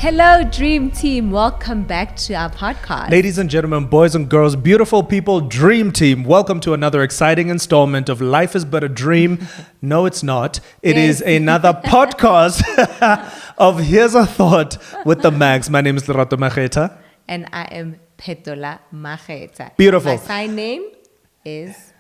Hello, Dream Team. Welcome back to our podcast. Ladies and gentlemen, boys and girls, beautiful people, Dream Team, welcome to another exciting installment of Life is But a Dream. No, it's not. It is another podcast of Here's a Thought with TheMakhs. My name is TheMakhs. And I am TheMakhs. Beautiful. My sign name is...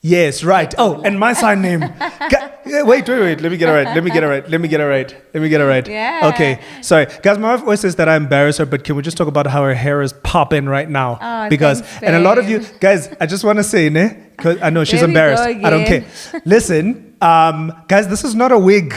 Yes, right. Oh, and my sign name. Wait. Let me get it right. Yeah. Okay. Sorry. Guys, my wife always says that I embarrass her, but can we just talk about how her hair is popping right now? Oh, because, thanks, and a lot of you, guys, I just want to say, because I know she's embarrassed. I don't care. Listen, guys, this is not a wig.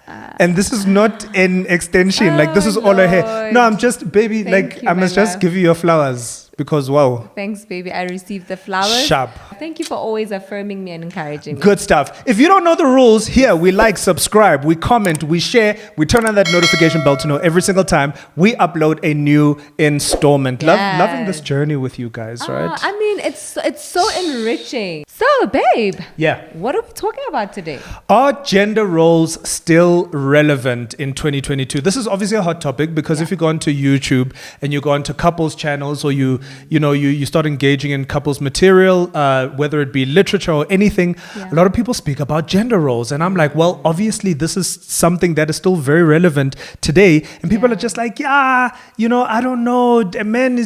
And this is not an extension. Like, this is all her hair. No, I'm just, baby, I must just give you your flowers. Because, wow. Thanks, baby. I received the flowers. Sharp. Thank you for always affirming me and encouraging me. Good stuff. If you don't know the rules, here we like, subscribe, we comment, we share, we turn on that notification bell to know every single time we upload a new installment. Loving this journey with you guys, right? I mean, it's so enriching. So, babe. Yeah. What are we talking about today? Are gender roles still relevant in 2022? This is obviously a hot topic because if you go onto YouTube and you go onto couples channels or you start engaging in couples material, whether it be literature or anything, a lot of people speak about gender roles. And I'm like, well, obviously this is something that is still very relevant today. And people are just like, I don't know. A man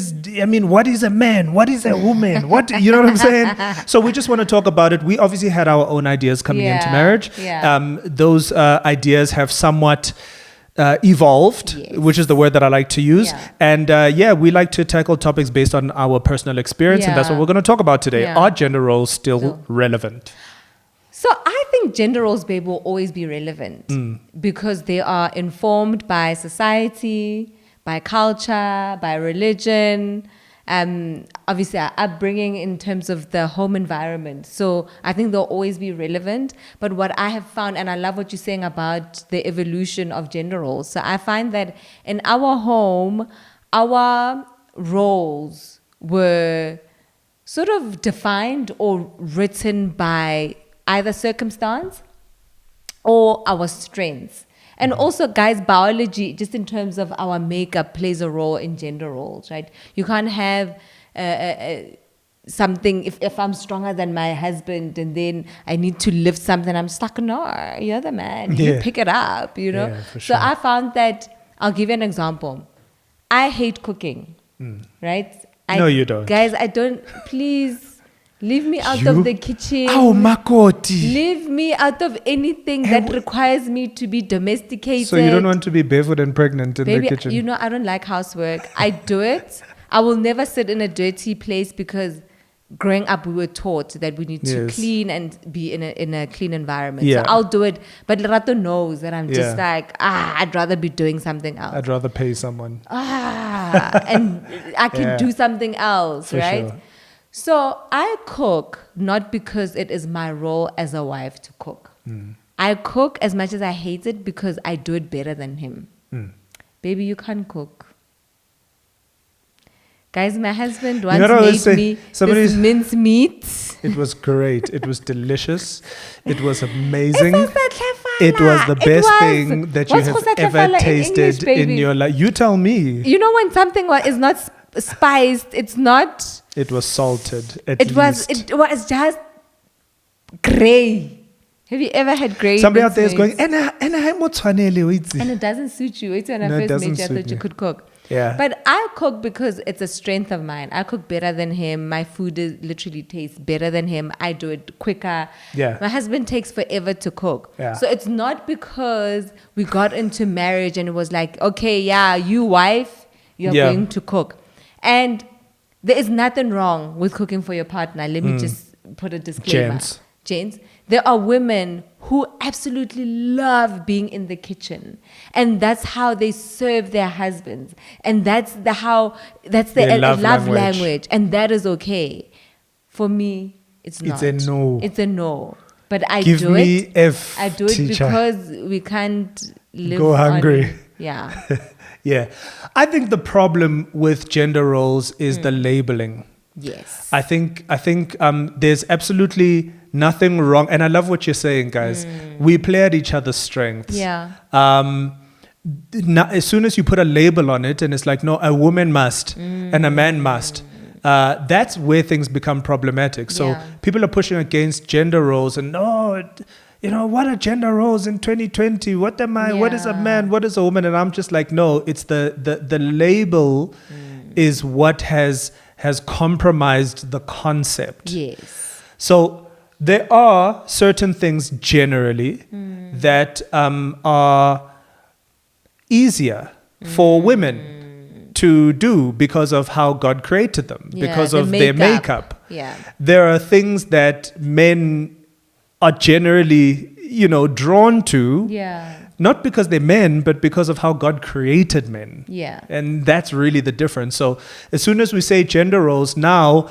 what is a man? What is a woman? You know what I'm saying? So we just want to talk about it. We obviously had our own ideas coming into marriage. Yeah. Those ideas have somewhat evolved, which is the word that I like to use. Yeah. And we like to tackle topics based on our personal experience. And that's what we're going to talk about today. Are gender roles still relevant? So I think gender roles, babe, will always be relevant because they are informed by society, by culture, by religion, obviously our upbringing in terms of the home environment. So I think they'll always be relevant. But what I have found, and I love what you're saying about the evolution of gender roles. So I find that in our home, our roles were sort of defined or written by either circumstance or our strengths. And also, guys, biology, just in terms of our makeup, plays a role in gender roles, right? You can't have something, if I'm stronger than my husband and then I need to lift something, I'm stuck. No, you're the man. You pick it up, Yeah, for sure. So I found that, I'll give you an example. I hate cooking, right? No, you don't. Guys, I don't, please... Leave me out of the kitchen. Oh, Makoti. Leave me out of anything that requires me to be domesticated. So you don't want to be barefoot and pregnant in the kitchen? You know, I don't like housework. I do it. I will never sit in a dirty place because growing up we were taught that we need to clean and be in a clean environment. So I'll do it. But Lerato knows that I'm just like, I'd rather be doing something else. I'd rather pay someone. And I can do something else, For right? sure. So I cook not because it is my role as a wife to cook. I cook as much as I hate it because I do it better than him. Baby, you can't cook. Guys, my husband once made me this mince meat. It was great. It was delicious. It was amazing. It was the best thing that you have ever tasted in your life. You tell me. You know when something is not spiced, it's not... It was salted. It was just gray. Have you ever had gray? Somebody out there is going, and it doesn't suit you. It's when I first met you, I thought you could cook. Yeah. But I cook because it's a strength of mine. I cook better than him. My food literally tastes better than him. I do it quicker. Yeah. My husband takes forever to cook. Yeah. So it's not because we got into marriage and it was like, okay, you wife, you're going to cook. And there is nothing wrong with cooking for your partner. Let me just put a disclaimer. Gents, there are women who absolutely love being in the kitchen. And that's how they serve their husbands. And that's their love language. And that is okay. For me, it's not. It's a no. It's a no. But I Give do me it. F, I do it teacher. because we can't live Go hungry. Yeah. Yeah. I think the problem with gender roles is the labeling. Yes. I think there's absolutely nothing wrong. And I love what you're saying, guys. We play at each other's strengths. Yeah. now, as soon as you put a label on it and it's like, no, a woman must and a man must, that's where things become problematic. So people are pushing against gender roles and what are gender roles in 2020? What am I? What is a man? What is a woman? And I'm just like, no, it's the label is what has compromised the concept. Yes. So there are certain things generally that are easier for women to do because of how God created them, because of their makeup. Yeah. There are things that men are generally, drawn to. Yeah. Not because they're men, but because of how God created men. Yeah. And that's really the difference. So as soon as we say gender roles, now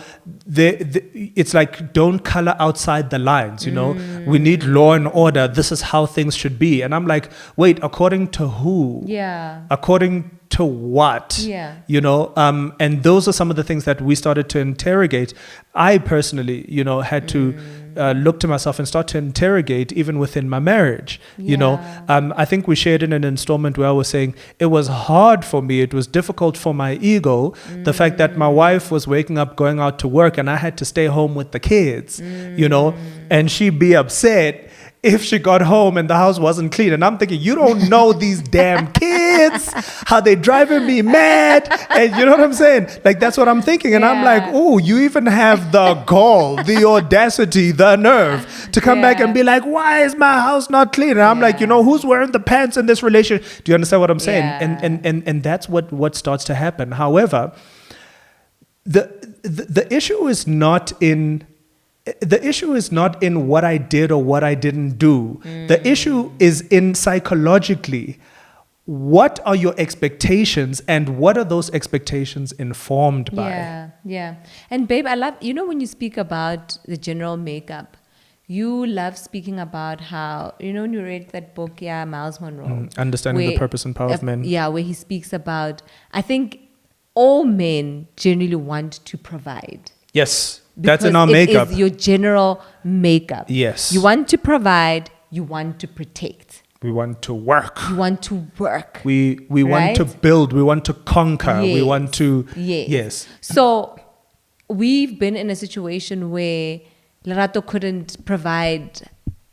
it's like, don't color outside the lines, We need law and order. This is how things should be. And I'm like, wait, according to who? Yeah. According to what? Yeah. And those are some of the things that we started to interrogate. I personally, had to look to myself and start to interrogate even within my marriage. I think we shared in an installment where I was saying it was hard for me. It was difficult for my ego. The fact that my wife was waking up, going out to work, and I had to stay home with the kids, and she'd be upset if she got home and the house wasn't clean. And I'm thinking, you don't know these damn kids, how they driving me mad. And you know what I'm saying? Like, that's what I'm thinking. And I'm like, oh, you even have the gall, the audacity, the nerve to come back and be like, why is my house not clean? And I'm like, who's wearing the pants in this relationship? Do you understand what I'm saying? And that's what starts to happen. However, the issue is not in... The issue is not in what I did or what I didn't do. The issue is in psychologically. What are your expectations and what are those expectations informed by? Yeah. And babe, I love, when you speak about the general makeup, you love speaking about how, when you read that book, Miles Monroe. Understanding the Purpose and Power of Men. Yeah, where he speaks about, I think all men generally want to provide. Yes. That's in our makeup. It is your general makeup. Yes. You want to provide, you want to protect. We want to work. You want to work. We want to build, we want to conquer, we want to... Yes. So we've been in a situation where Lerato couldn't provide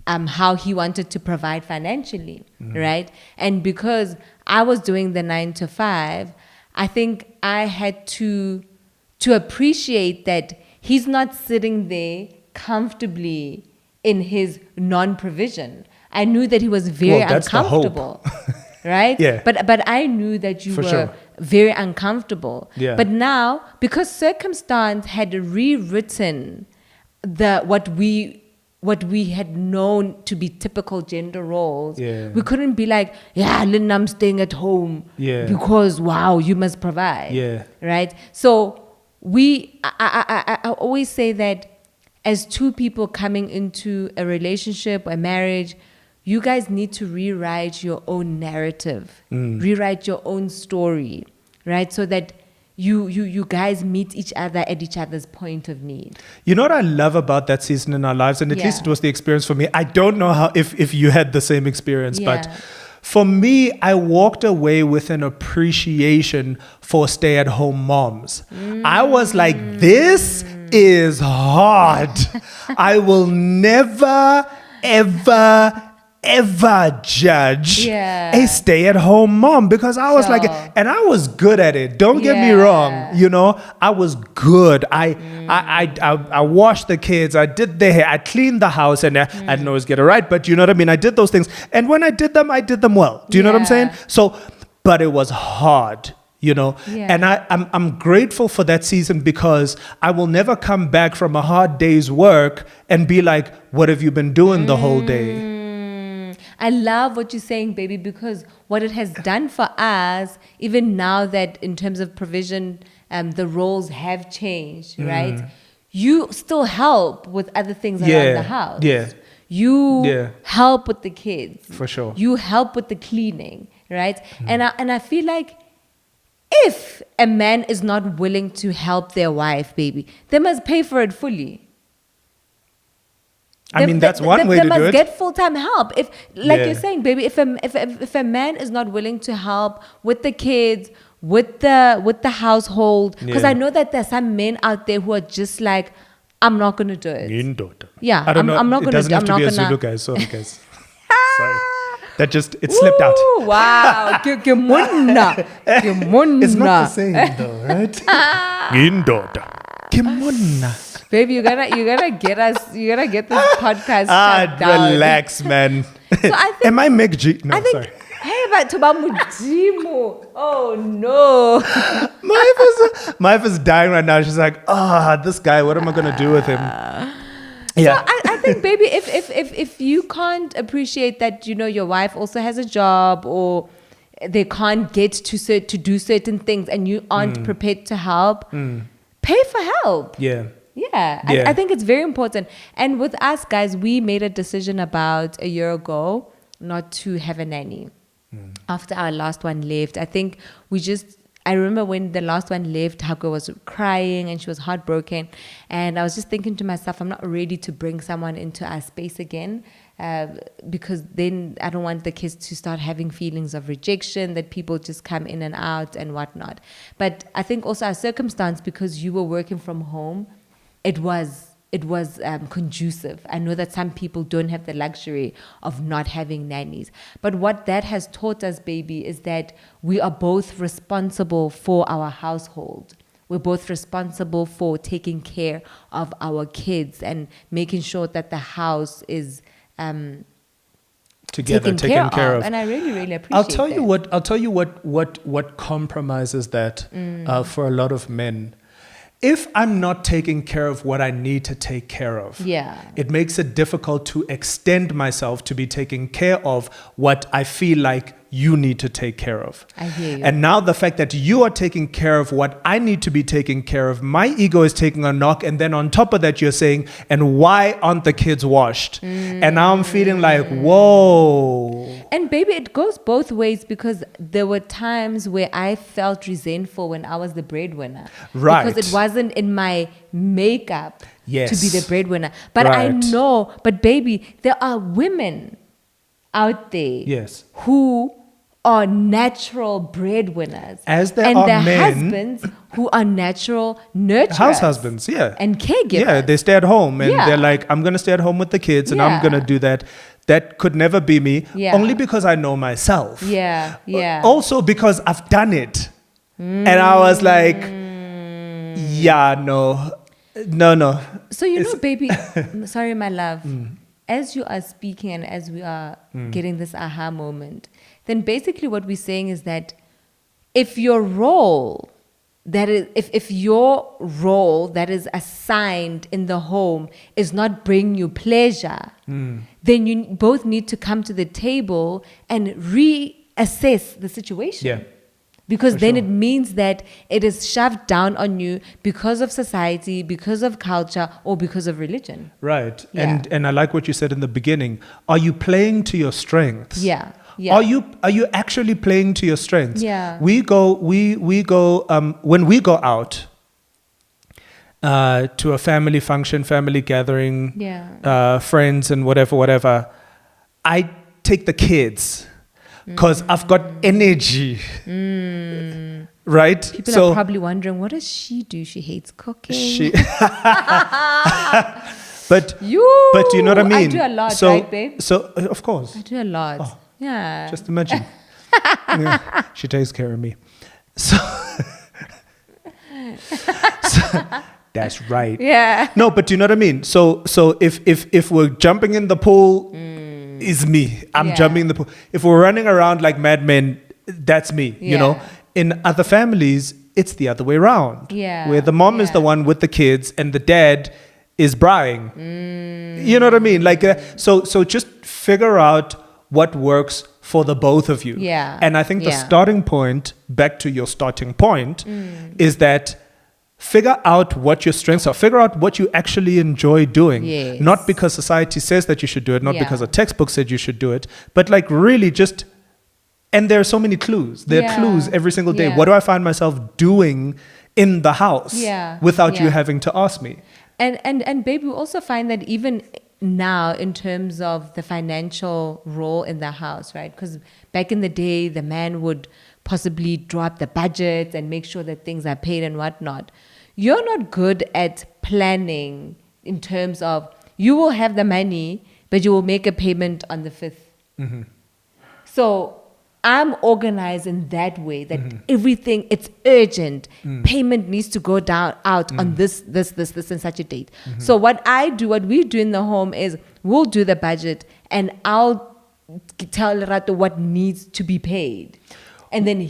how he wanted to provide financially, right? And because I was doing the 9 to 5, I think I had to appreciate that he's not sitting there comfortably in his non-provision. I knew that he was very uncomfortable, right? Yeah. But I knew that you were very uncomfortable. Yeah. But now, because circumstance had rewritten what we had known to be typical gender roles, we couldn't be like, Lynn, I'm staying at home because, wow, you must provide, right? So I always say that as two people coming into a relationship, a marriage, you guys need to rewrite your own narrative, rewrite your own story, right? So that you guys meet each other at each other's point of need. You know what I love about that season in our lives, and at least it was the experience for me. I don't know how if you had the same experience, but for me, I walked away with an appreciation for stay-at-home moms. I was like, this is hard. I will never, ever judge a stay-at-home mom because I was like, and I was good at it. Don't get me wrong. I was good. I washed the kids. I did their hair. I cleaned the house, and I didn't always get it right, but you know what I mean? I did those things. And when I did them well. Do you know what I'm saying? So, but it was hard. And I'm grateful for that season because I will never come back from a hard day's work and be like, what have you been doing the whole day? I love what you're saying, baby, because what it has done for us, even now that in terms of provision, the roles have changed, right? You still help with other things around the house. You help with the kids. For sure. You help with the cleaning, right? And I feel like if a man is not willing to help their wife, baby, they must pay for it fully. I mean, that's one way to do They must it. get full-time help. If, like Yeah. you're saying, baby, if a man is not willing to help with the kids, with the household, because Yeah. I know that there's some men out there who are just like, I'm not gonna do it. Indoda. Yeah, I don't know. I'm not It gonna. doesn't have to I'm be not a gonna. Zulu, guys. Sorry, guys. Sorry. That just, it slipped out. Ooh, wow. Gemunna. Gemunna. It's not the same though, right? Indoda. Kimona. Baby, you gotta get us. You gotta get this podcast shut down. Relax, man. So I think. Am I Meg G? No, I think. sorry. Hey, but Toba Mujimu. Oh no. My wife is dying right now. She's like, this guy, what am I going to do with him? Yeah. So I think, baby, if you can't appreciate that, your wife also has a job, or they can't get to do certain things, and you aren't prepared to help, pay for help. Yeah. Yeah. Yeah. I think it's very important. And with us, guys, we made a decision about a year ago not to have a nanny. After our last one left, I think I remember when the last one left, Hako was crying and she was heartbroken. And I was just thinking to myself, I'm not ready to bring someone into our space again, because then I don't want the kids to start having feelings of rejection, that people just come in and out and whatnot. But I think also our circumstance, because you were working from home, it was conducive. I know that some people don't have the luxury of not having nannies. But what that has taught us, baby, is that we are both responsible for our household. We're both responsible for taking care of our kids and making sure that the house is Together, taken care of. And I really, really appreciate I'll tell you that. what compromises that for a lot of men. If I'm not taking care of what I need to take care of, it makes it difficult to extend myself to be taking care of what I feel like you need to take care of. I hear you. And now the fact that you are taking care of what I need to be taking care of, my ego is taking a knock. And then on top of that, you're saying, and why aren't the kids washed? And now I'm feeling like, whoa. And baby, it goes both ways, because there were times where I felt resentful when I was the breadwinner. Right. Because it wasn't in my makeup to Yes. be the breadwinner. But I Right. know, but baby, there are women out there Yes. who are natural breadwinners. As there and are their men- husbands who are natural nurturers. House husbands, yeah. And caregivers. Yeah, they stay at home and Yeah. they're like, I'm going to stay at home with the kids and I'm Yeah. going to do that. That could never be me, Yeah. only because I know myself. Yeah, yeah. Also because I've done it. And I was like, yeah, no. So, baby, sorry, my love, as you are speaking and as we are getting this aha moment, then basically what we're saying is that if your role that is assigned in the home is not bringing you pleasure, then you both need to come to the table and reassess the situation. Yeah. Because For then sure. it means that it is shoved down on you because of society, because of culture, or because of religion. Right. Yeah. And I like what you said in the beginning. Are you playing to your strengths? Yeah. Yeah. Are you actually playing to your strengths? Yeah. We go when we go out to a family function, family gathering, Yeah. friends and whatever, I take the kids because I've got energy. Right? People are probably wondering, what does she do? She hates cooking. But you know what I mean? I do a lot, right, babe? So of course. I do a lot. Oh, yeah. Just imagine. Yeah, she takes care of me. So, that's right. Yeah. No, but you know what I mean? So if we're jumping in the pool, is me. I'm Yeah. jumping in the pool. If we're running around like madmen, that's me. You know? Yeah. In other families, it's the other way around. Yeah. Where the mom is Yeah. the one with the kids and the dad is buying. You know what I mean? Like, so just figure out what works for the both of you. Yeah. And I think the Yeah. starting point, back to your starting point, is that figure out what your strengths are. Figure out what you actually enjoy doing. Yes. Not because society says that you should do it, not Yeah. because a textbook said you should do it, but like really just, and there are so many clues. There are Yeah. clues every single day. Yeah. What do I find myself doing in the house Yeah. without you Yeah. having to ask me? And babe, we also find that even now in terms of the financial role in the house, right? Because back in the day, the man would possibly draw up the budget and make sure that things are paid and whatnot. You're not good at planning in terms of you will have the money, but you will make a payment on the 5th. Mm-hmm. So I'm organized in that way that everything, it's urgent. Payment needs to go out on this and such a date. So what we do in the home is we'll do the budget and I'll tell Rato what needs to be paid. And then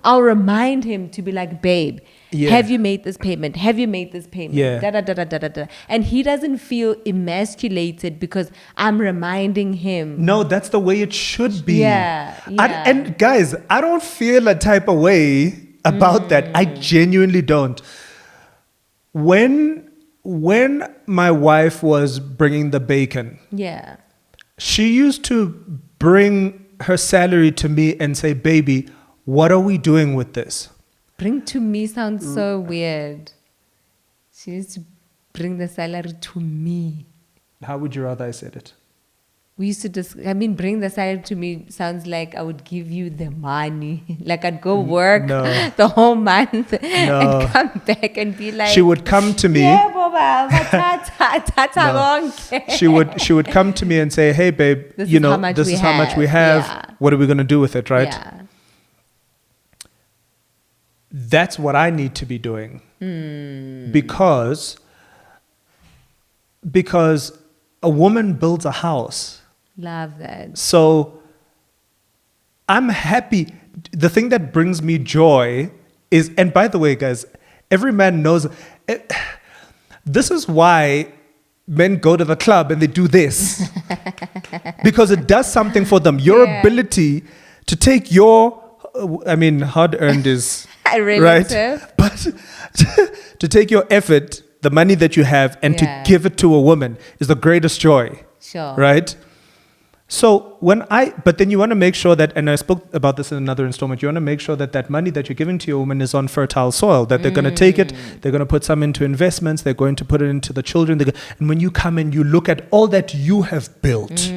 I'll remind him to be like, babe, have you made this payment? Have you made this payment? Yeah. Da. And he doesn't feel emasculated because I'm reminding him. No, that's the way it should be. Yeah. And guys, I don't feel a type of way about that. I genuinely don't. When my wife was bringing the bacon, she used to bring her salary to me and say, baby, what are we doing with this? Bring to me sounds so weird. She used to bring the salary to me. How would you rather I said it? We used to bring the salary to me sounds like I would give you the money. Like I'd go work the whole month and come back and be like... She would come to me. Yeah, Boba, She would come to me and say, hey, babe, this is how much we have. Yeah. What are we going to do with it, right? Yeah. That's what I need to be doing. Because a woman builds a house. Love that. So I'm happy. The thing that brings me joy is, and by the way, guys, every man knows, this is why men go to the club and they do this. Because it does something for them. Your ability to take your, hard-earned is, right? But to take your effort, the money that you have, and to give it to a woman is the greatest joy. Sure. Right? So but then you want to make sure that, and I spoke about this in another installment, you want to make sure that that money that you're giving to your woman is on fertile soil, that they're going to take it, they're going to put some into investments, they're going to put it into the children. And when you come and you look at all that you have built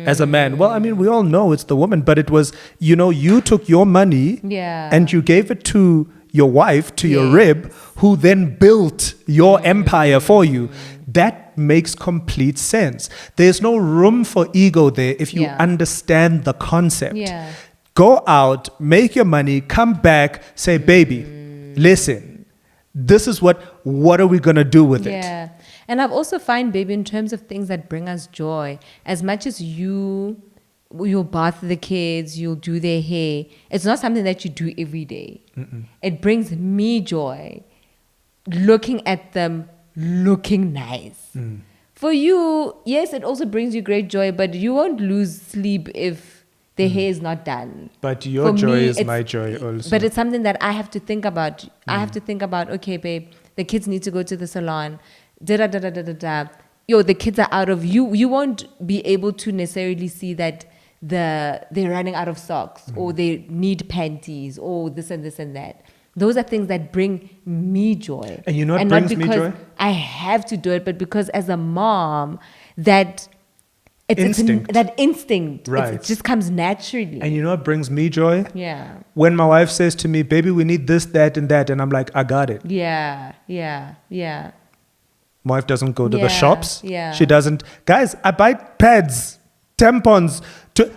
as a man, well, we all know it's the woman, but it was, you took your money and you gave it to your wife, to your rib, who then built your empire for you. That makes complete sense. There's no room for ego there if you understand the concept. Go out, make your money, come back, say, baby, listen, this is what are we going to do with it? And I've also found, baby, in terms of things that bring us joy, as much as you'll bath the kids, you'll do their hair, it's not something that you do every day. It brings me joy looking at them looking nice. For you, yes, it also brings you great joy, but you won't lose sleep if the hair is not done. But your joy is my joy also. But it's something that I have to think about. I have to think about, okay, babe, the kids need to go to the salon. The kids are out of you. You won't be able to necessarily see that they're running out of socks or they need panties or this and this and that. Those are things that bring me joy. And you know what brings me joy? I have to do it, but because as a mom, that instinct, right. It just comes naturally. And you know what brings me joy? Yeah. When my wife says to me, baby, we need this, that, and that, and I'm like, I got it. Yeah. My wife doesn't go to the shops. Yeah. She doesn't. Guys, I buy pads, tampons,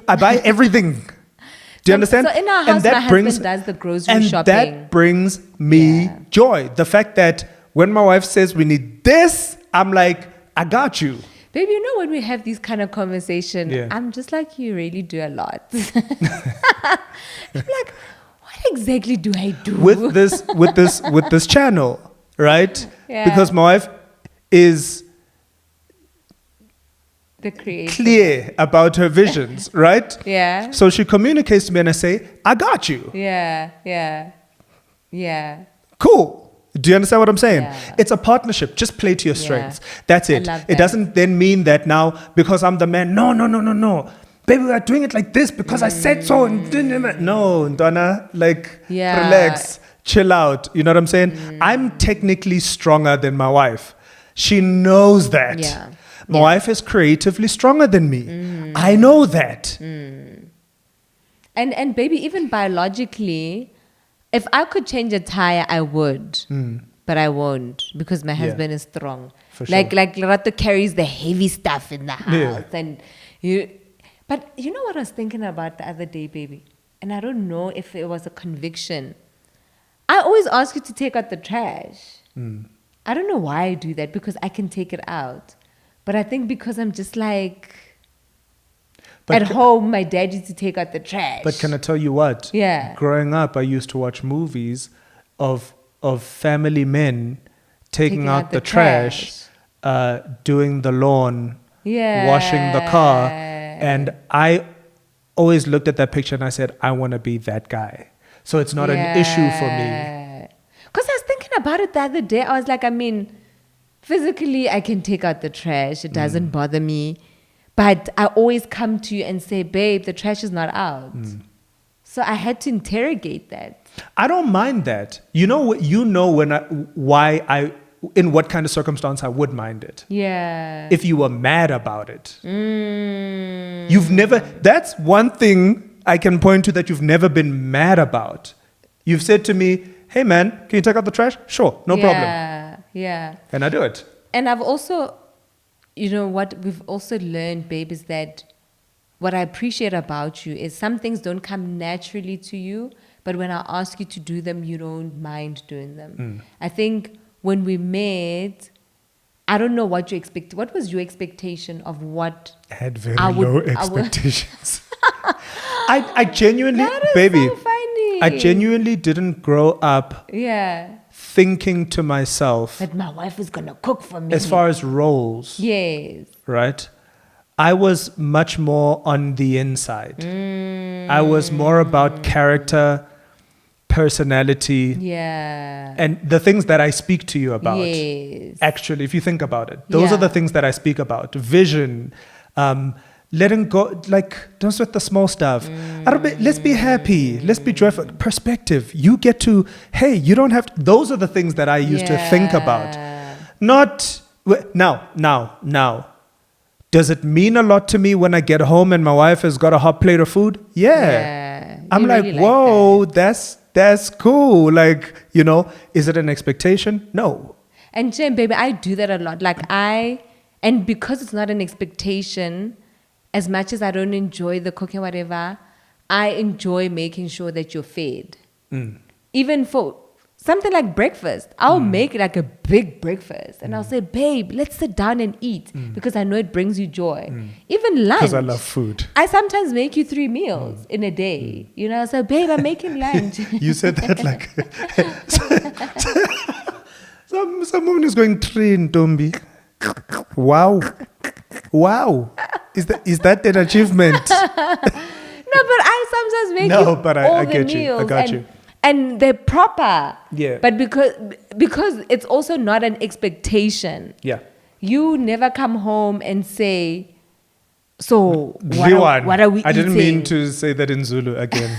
I buy everything. Do you understand? So in our house, my husband does the grocery shopping. And that brings me joy. The fact that when my wife says we need this, I'm like, I got you. Baby, when we have these kind of conversations, I'm just like, you really do a lot. I'm like, what exactly do I do? With this channel, right? Yeah. Because my wife is the creator. Clear about her visions, right? Yeah. So she communicates to me and I say, I got you. Yeah. Cool. Do you understand what I'm saying? Yeah. It's a partnership. Just play to your strengths. That's it. I love that. It doesn't then mean that now, because I'm the man, no. Baby, we are doing it like this because I said so. No, Donna, relax, chill out. You know what I'm saying? I'm technically stronger than my wife. She knows that. Yeah. My wife is creatively stronger than me. I know that. And baby, even biologically, if I could change a tire, I would. But I won't because my husband is strong. For sure. Like Lerato carries the heavy stuff in the house. But you know what I was thinking about the other day, baby? And I don't know if it was a conviction. I always ask you to take out the trash. I don't know why I do that, because I can take it out. But I think because I'm just like... At home, my dad used to take out the trash. But can I tell you what? Yeah. Growing up, I used to watch movies of family men taking out the trash, doing the lawn, washing the car. And I always looked at that picture and I said, I want to be that guy. So it's not an issue for me. Because I was thinking about it the other day. I was like, I mean, physically, I can take out the trash. It doesn't bother me. But I always come to you and say, babe, the trash is not out. So I had to interrogate that. I don't mind that. In what kind of circumstance I would mind it. Yeah. If you were mad about it. You've never, that's one thing I can point to that you've never been mad about. You've said to me, hey man, can you take out the trash? Sure, no problem. Yeah. And I do it. And I've also... You know, what we've also learned, babe, is that what I appreciate about you is some things don't come naturally to you, but when I ask you to do them, you don't mind doing them. I think when we met, I don't know what you expect. What was your expectation of what? I had very low expectations. I genuinely, baby, so funny. I genuinely didn't grow up thinking to myself that my wife is gonna cook for me. As far as roles, right? I was much more on the inside. I was more about character, personality, and the things that I speak to you about. Actually, if you think about it, those are the things that I speak about. Vision, letting go, like, don't sweat the small stuff. Let's be happy. Let's be joyful. Perspective. You get to, hey, you don't have to. Those are the things that I used to think about. Not, now. Does it mean a lot to me when I get home and my wife has got a hot plate of food? Yeah. I'm like, really whoa, that's cool. Like, you know, is it an expectation? No. And Jen, baby, I do that a lot. Like and because it's not an expectation, as much as I don't enjoy the cooking, whatever, I enjoy making sure that you're fed. Even for something like breakfast, I'll make like a big breakfast. And I'll say, babe, let's sit down and eat. Because I know it brings you joy. Even lunch. Because I love food. I sometimes make you 3 meals in a day. You know, so babe, I'm making lunch. You said that like... Some woman is going, 3 in Tombi. Wow. Is that an achievement? No, but I sometimes make you but all I the get meals you. I got you. And they're proper. Yeah. But because it's also not an expectation. Yeah. You never come home and say, so what are we eating? I didn't mean to say that in Zulu again.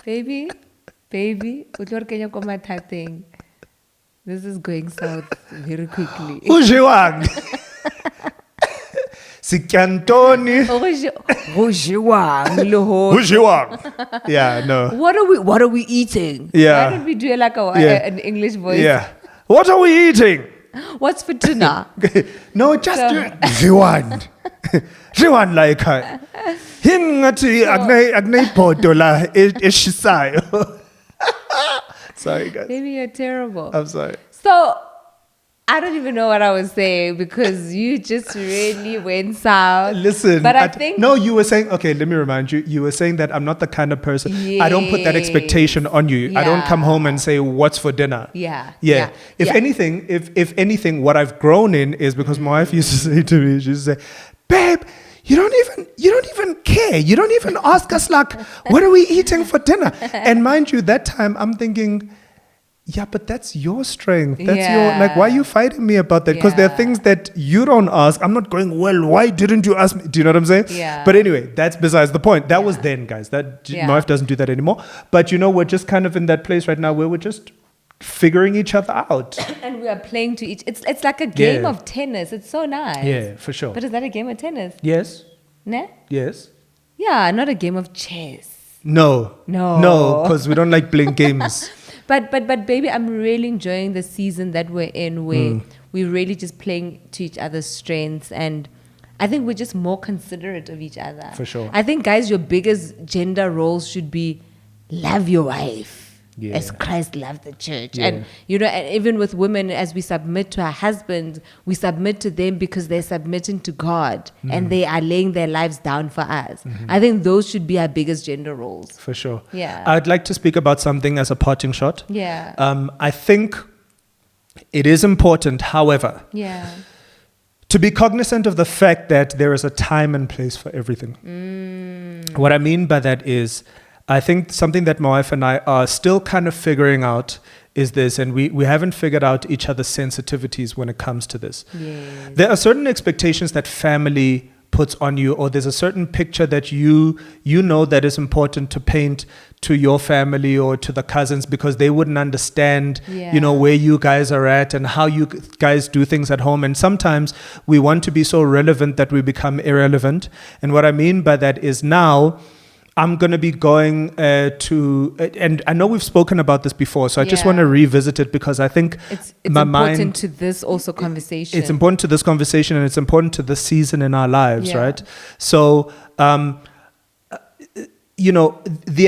Baby, utlorkenya koma typing. This is going south very quickly. Ujiwang. Sikyantoni. Ujiwang. Yeah, no. What are we eating? Yeah. Why don't we do like an English voice? Yeah. What are we eating? What's for dinner? No, just Jiwan. Jiwan like her. Hingati agnay potola eshisayo. Sorry, guys. Maybe you're terrible. I'm sorry. So, I don't even know what I was saying because you just really went south. Listen, but I think... No, you were saying... Okay, let me remind you. You were saying that I'm not the kind of person... Yes. I don't put that expectation on you. Yeah. I don't come home and say, what's for dinner? Yeah. If anything, what I've grown in is because my wife used to say to me, she used to say, babe... You don't even care. You don't even ask us like, what are we eating for dinner? And mind you, that time I'm thinking, yeah, but that's your strength. That's your, like, why are you fighting me about that? Because there are things that you don't ask. I'm not going, well, why didn't you ask me? Do you know what I'm saying? Yeah. But anyway, that's besides the point. That was then, guys. My wife doesn't do that anymore. But you know, we're just kind of in that place right now where we're just figuring each other out. And we are playing to each. It's like a game Yeah. of tennis. It's so nice. Yeah, for sure. But is that a game of tennis? Yes. Nah? Yes. Yeah, not a game of chess. No. No. No, because we don't like playing games. But baby, I'm really enjoying the season that we're in, where we're really just playing to each other's strengths, and I think we're just more considerate of each other. For sure. I think, guys, your biggest gender roles should be love your wife. Yeah. As Christ loved the church. Yeah. And, and even with women, as we submit to our husbands, we submit to them because they're submitting to God and they are laying their lives down for us. I think those should be our biggest gender roles. For sure. Yeah. I'd like to speak about something as a parting shot. Yeah. I think it is important, however, Yeah. to be cognizant of the fact that there is a time and place for everything. What I mean by that is, I think something that my wife and I are still kind of figuring out is this, and we haven't figured out each other's sensitivities when it comes to this. Yes. There are certain expectations that family puts on you, or there's a certain picture that you know that is important to paint to your family or to the cousins, because they wouldn't understand, where you guys are at and how you guys do things at home. And sometimes we want to be so relevant that we become irrelevant. And what I mean by that is, now I'm going to be going to, and I know we've spoken about this before, so I just want to revisit it, because I think it's my important mind, to this also conversation. It's important to this conversation, and it's important to this season in our lives, right? So, the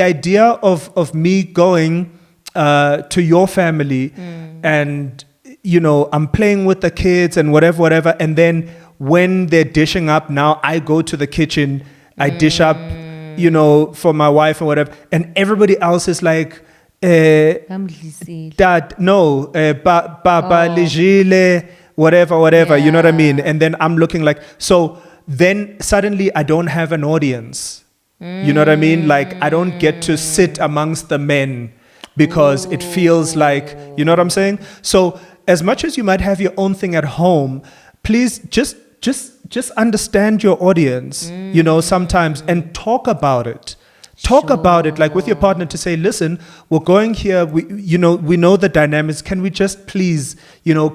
idea of me going to your family and, I'm playing with the kids and whatever, and then when they're dishing up, now I go to the kitchen, I dish up, for my wife and whatever, and everybody else is like, Dad, no, Baba, Legile, whatever, you know what I mean? And then I'm looking like, so then suddenly I don't have an audience. You know what I mean? Like, I don't get to sit amongst the men because it feels like, you know what I'm saying? So as much as you might have your own thing at home, please just understand your audience, sometimes, and talk about it. Talk about it, like with your partner, to say, listen, we're going here. We know the dynamics. Can we just please,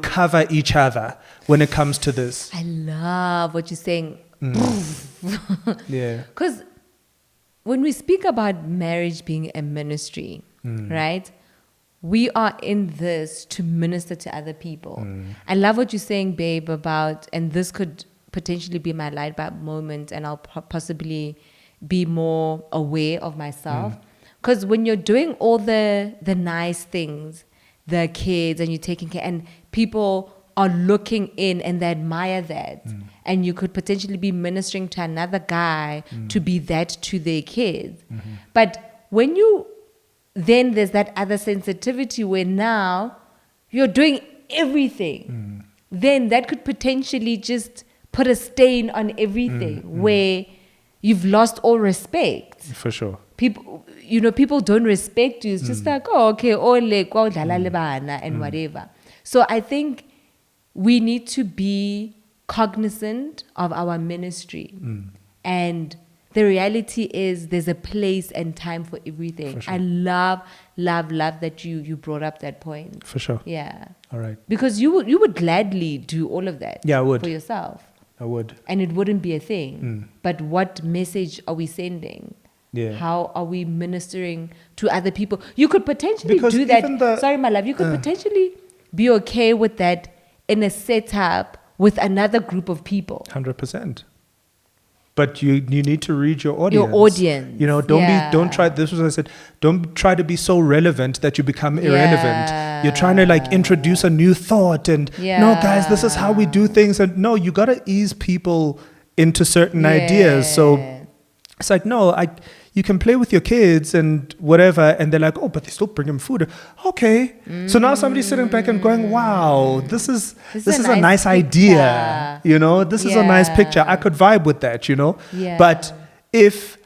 cover each other when it comes to this? I love what you're saying. Yeah. Because when we speak about marriage being a ministry, right? We are in this to minister to other people. I love what you're saying, babe, about, and this could potentially be my light bulb moment, and I'll possibly be more aware of myself. Because when you're doing all the nice things, the kids, and you're taking care, and people are looking in and they admire that, and you could potentially be ministering to another guy to be that to their kids. But when then there's that other sensitivity where now you're doing everything, then that could potentially just put a stain on everything, where you've lost all respect. For sure. People don't respect you. It's just like, oh, okay, and whatever. So I think we need to be cognizant of our ministry. And the reality is there's a place and time for everything. For sure. I love that you brought up that point. For sure. Yeah. All right. Because you would gladly do all of that. Yeah, I would. For yourself. I would. And it wouldn't be a thing. But what message are we sending? Yeah. How are we ministering to other people? You could potentially do that. Sorry, my love. You could potentially be okay with that in a setup with another group of people. 100%. But you need to read your audience. Your audience. Don't try, this was what I said, don't try to be so relevant that you become irrelevant. You're trying to introduce a new thought and, no guys, this is how we do things. And no, you got to ease people into certain ideas. So it's like, no, you can play with your kids and whatever. And they're like, oh, but they still bring them food. Okay. So now somebody's sitting back and going, wow, this is a nice idea. This is a nice picture. I could vibe with that, Yeah. But if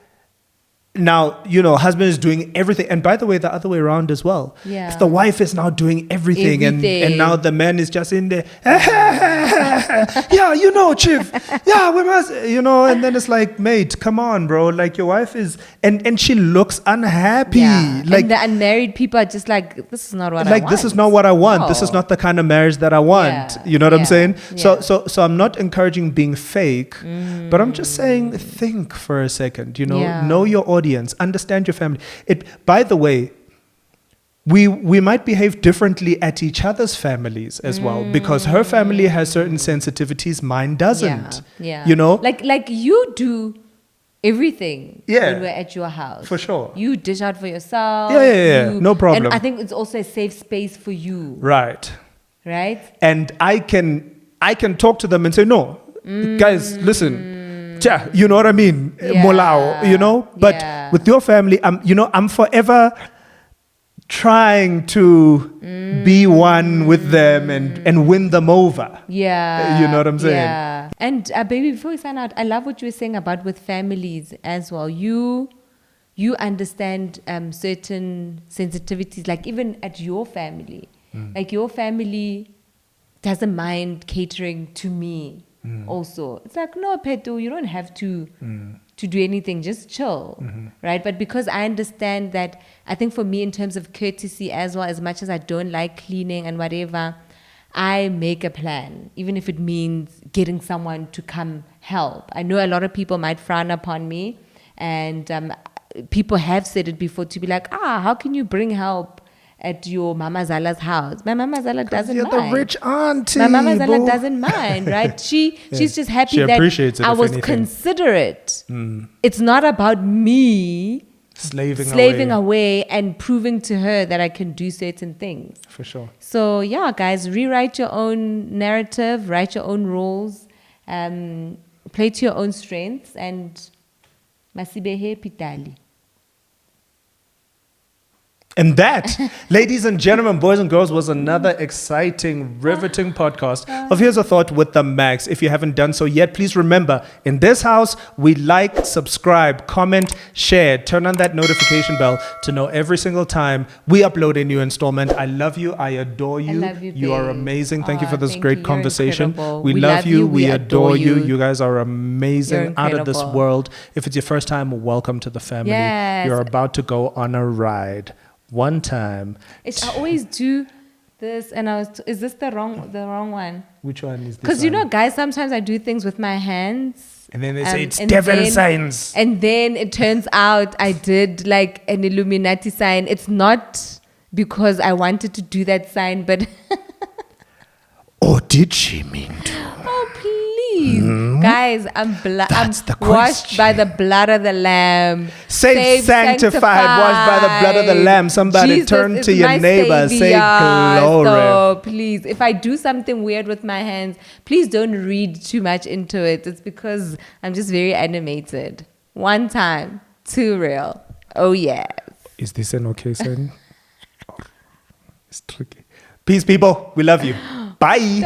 now, husband is doing everything. And by the way, the other way around as well. Yeah. If the wife is now doing everything. And now the man is just in there, yeah, Chief. Yeah, we must, and then it's like, mate, come on, bro. Like your wife is, and she looks unhappy. Yeah. Like and the unmarried people are just like, this is not what I want. Like, this is not what I want. No. This is not the kind of marriage that I want. Yeah. You know what I'm saying? Yeah. So I'm not encouraging being fake, but I'm just saying, think for a second, know your audience. Understand your family. By the way, we might behave differently at each other's families as well, because her family has certain sensitivities, mine doesn't. Yeah. Like you do everything when we're at your house. For sure. You dish out for yourself. Yeah. No problem. And I think it's also a safe space for you. Right. And I can talk to them and say, no, guys, listen. You know what I mean? Molao, but with your family, I'm forever trying to be one with them and win them over. Yeah. You know what I'm saying? Yeah. And baby, before we sign out, I love what you were saying about with families as well. You understand certain sensitivities, like even at your family. Like your family doesn't mind catering to me. Also, it's like, no, Petu, you don't have to do anything, just chill, right? But because I understand that, I think for me in terms of courtesy as well, as much as I don't like cleaning and whatever, I make a plan, even if it means getting someone to come help. I know a lot of people might frown upon me, and people have said it before, to be like, how can you bring help at your Mama Zala's house? My Mama Zala doesn't mind. You're the rich auntie. My Mama Zala doesn't mind, right? She's just happy that appreciates it, I was anything. considerate. It's not about me slaving away and proving to her that I can do certain things. For sure. So yeah, guys, rewrite your own narrative, write your own rules, play to your own strengths, and masibehe pitali. And that, ladies and gentlemen, boys and girls, was another exciting, riveting podcast of Here's a Thought with TheMakhs. If you haven't done so yet, please remember, in this house, we like, subscribe, comment, share, turn on that notification bell to know every single time we upload a new installment. I love you. I adore you. I love you, you are babe. amazing. Thank you for this Thank great you. You're conversation. incredible. We love you. We adore you. you. You guys are amazing, You're out of this incredible. world. If it's your first time, welcome to the family. Yes. You're about to go on a ride. One time. I always do this, and is this the wrong one? Which one is this? Because guys, sometimes I do things with my hands, and then they say it's devil signs, and then it turns out I did like an Illuminati sign. It's not because I wanted to do that sign, but or did she mean to? Oh please, guys, I'm the washed by the blood of the Lamb. Saved, sanctified, washed by the blood of the Lamb. Somebody Jesus turn is to your my neighbor, savior. say glory. So please, if I do something weird with my hands, please don't read too much into it. It's because I'm just very animated. One time, too real. Oh yes. Is this an okay sign? It's tricky. Peace, people. We love you. Bye. This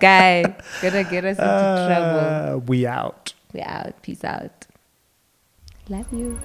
guy gonna get us into trouble. We out. We out. Peace out. Love you.